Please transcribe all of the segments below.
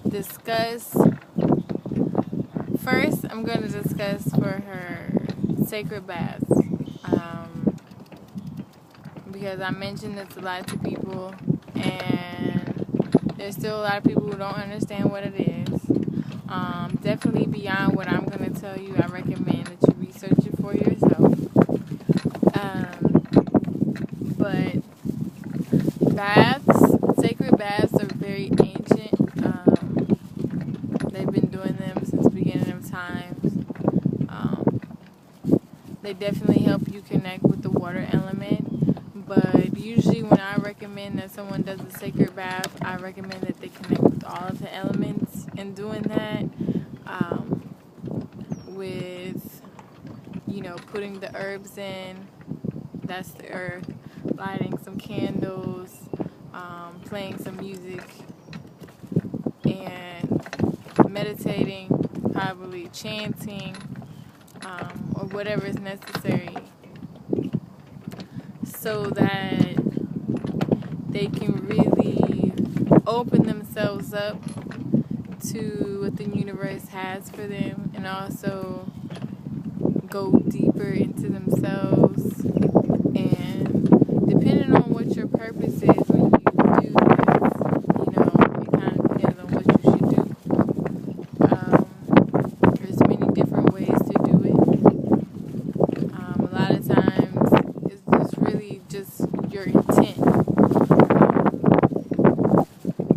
discuss. First, I'm going to discuss for her sacred baths. Because I mentioned this a lot to people, and there's still a lot of people who don't understand what it is. Definitely beyond what I'm going to tell you, I recommend that you research it for yourself. But sacred baths are very ancient. They've been doing them since the beginning of times. They definitely help you connect with the water element. But usually when I recommend that someone does a sacred bath, I recommend that they connect with all of the elements. In doing that, with, putting the herbs in, that's the earth, lighting some candles, playing some music, and meditating, probably chanting, or whatever is necessary, so that they can really open themselves up to what the universe has for them, and also go deeper into themselves. And depending on what your purpose is when you do this, it kind of depends on what you should do. There's many different ways to do it. A lot of times it's just really just your intent.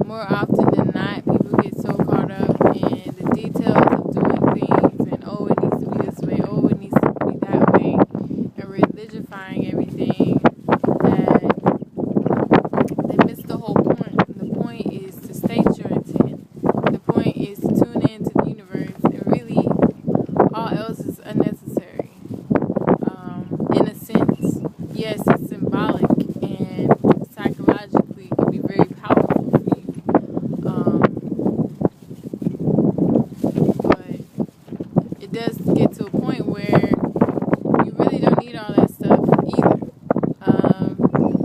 More often than not, people get so caught up in the details of doing things, and it needs to be this way, it needs to be that way, and religifying everything, that they miss the whole point. The point is to state your intent. The point is to tune into the universe, and really all else is unnecessary. In a sense, yes, it's symbolic and psychologically it can be very powerful for you. But it does get to a point where you really don't need all that stuff either.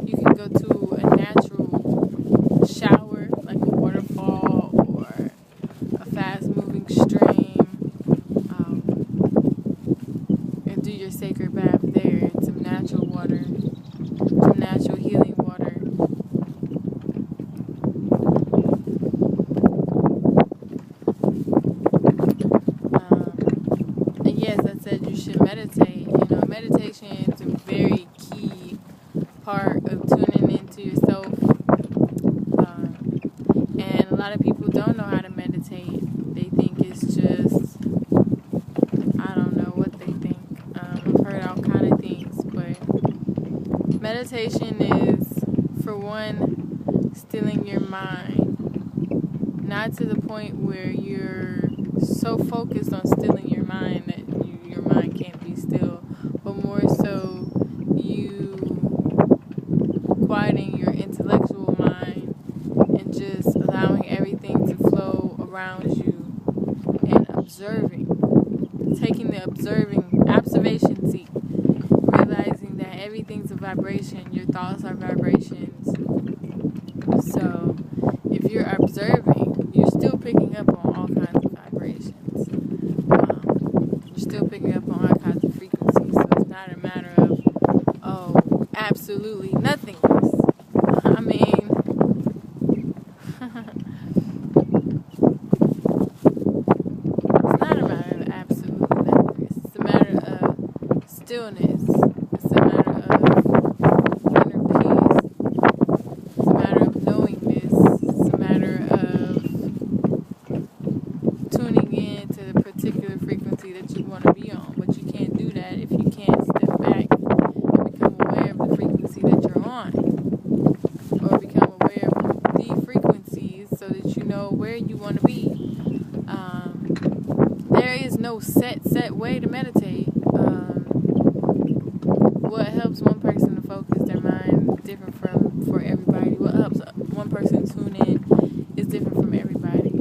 You can go to a natural shower, like a waterfall or a fast-moving stream, and do your sacred bath there in some natural water, some natural healing water. And yes, I said you should meditate. Meditation is a very key part of tuning into yourself. And a lot of people don't know how to meditate. They think it's just, I don't know what they think. I've heard all kind of things, but meditation is, for one, stilling your mind. Not to the point where you're so focused on stilling your mind that your mind can't be still, but more so you quieting your intellectual mind and just allowing everything to flow around you, and observing, taking the observation seat, realizing that everything's a vibration, your thoughts are vibrations. So if you're observing, you're still picking up on all kinds of vibrations. You're still picking up on all kinds of frequencies. So it's not a matter of, absolutely nothingness. I mean, it's not a matter of absolute nothingness. It's a matter of stillness. It's a matter of inner peace. It's a matter of knowingness. It's a matter of tuning in to the particular frequency that you want to be on. But you can't do that if you can't step back and become aware of the frequency that you're on, or become aware of the frequencies so that you know where you want to be. There is no set way to meditate. What helps one person to focus their mind is different for everybody. What helps one person tune in is different from everybody.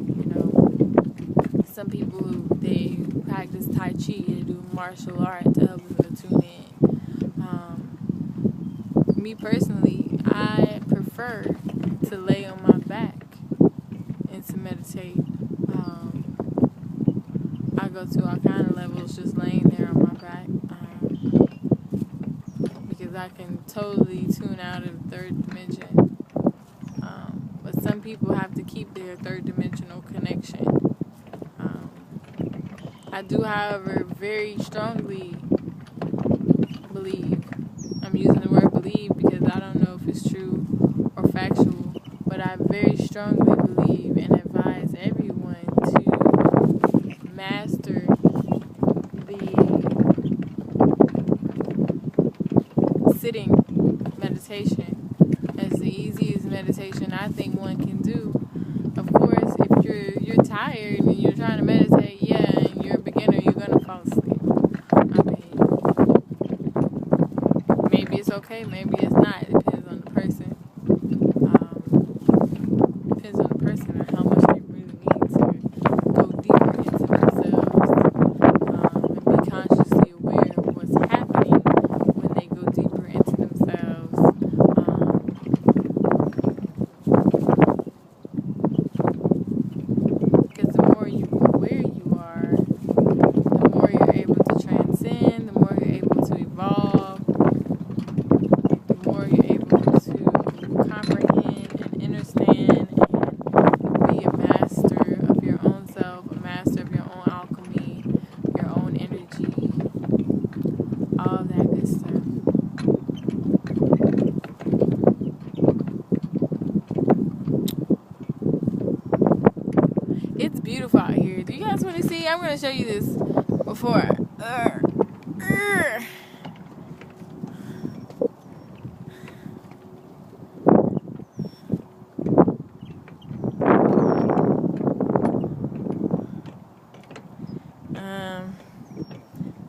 Some people, they practice Tai Chi, they do martial art to help them to tune in. Me personally, I prefer to lay on my back and to meditate. go to all kind of levels just laying there on my back, because I can totally tune out of the third dimension. But some people have to keep their third dimensional connection. I do, however, very strongly believe. I'm using the word believe because I don't know if it's true or factual, but I very strongly believe and advise everyone to master the sitting meditation. It's the easiest meditation I think one can do. Of course, if you're tired and you're trying to meditate, yeah, and you're a beginner, you're gonna fall asleep. I mean, maybe it's okay, maybe it's not. It depends on the person. Depends on the person and how much they really need to go deeper into themselves, and be consciously aware of what's happening when they go deeper into themselves. Because the more you aware you are, the more you're able to transcend, the more you're able to evolve, the more you're able to comprehend and understand and be a master of your own self, a master of your own alchemy, your own energy, all of that good stuff. It's beautiful out here. Do you guys want to see? I'm going to show you this before.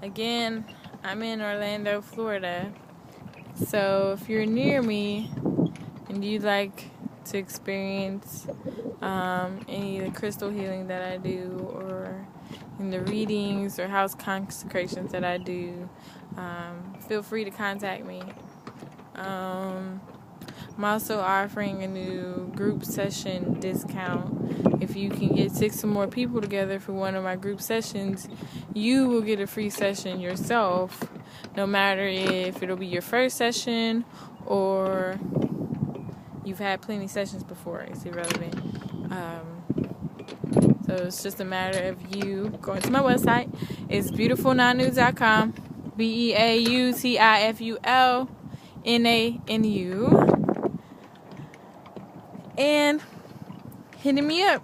Again, I'm in Orlando, Florida. So if you're near me and you'd like to experience any of the crystal healing that I do, or in the readings or house consecrations that I do, feel free to contact me. I'm also offering a new group session discount. If you can get 6 or more people together for one of my group sessions, you will get a free session yourself, no matter if it'll be your first session or you've had plenty sessions before. It's irrelevant. So it's just a matter of you going to my website. It's beautifulnanu.com. BEAUTIFULNANU. And hitting me up.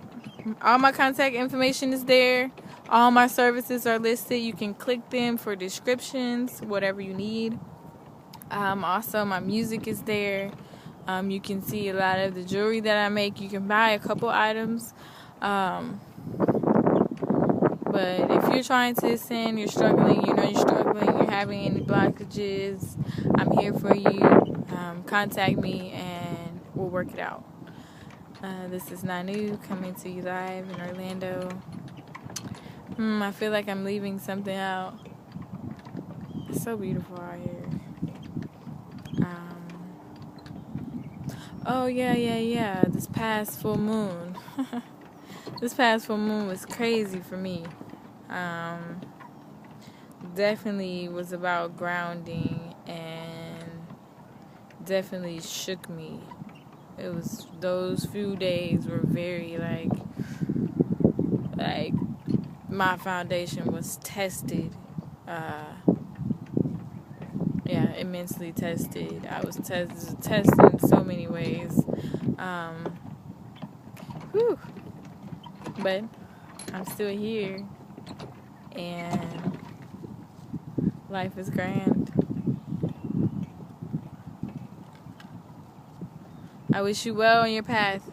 All my contact information is there. All my services are listed. You can click them for descriptions, whatever you need. Also, my music is there. You can see a lot of the jewelry that I make. You can buy a couple items. But if you're trying to ascend, you're struggling, you're having any blockages, I'm here for you. Contact me and we'll work it out. This is Nanu coming to you live in Orlando. I feel like I'm leaving something out. It's so beautiful out here. Oh, yeah. This past full moon. This past full moon was crazy for me. Definitely was about grounding and definitely shook me. It was, those few days were very like my foundation was tested. Immensely tested. I was tested in so many ways. But I'm still here, and life is grand. I wish you well on your path.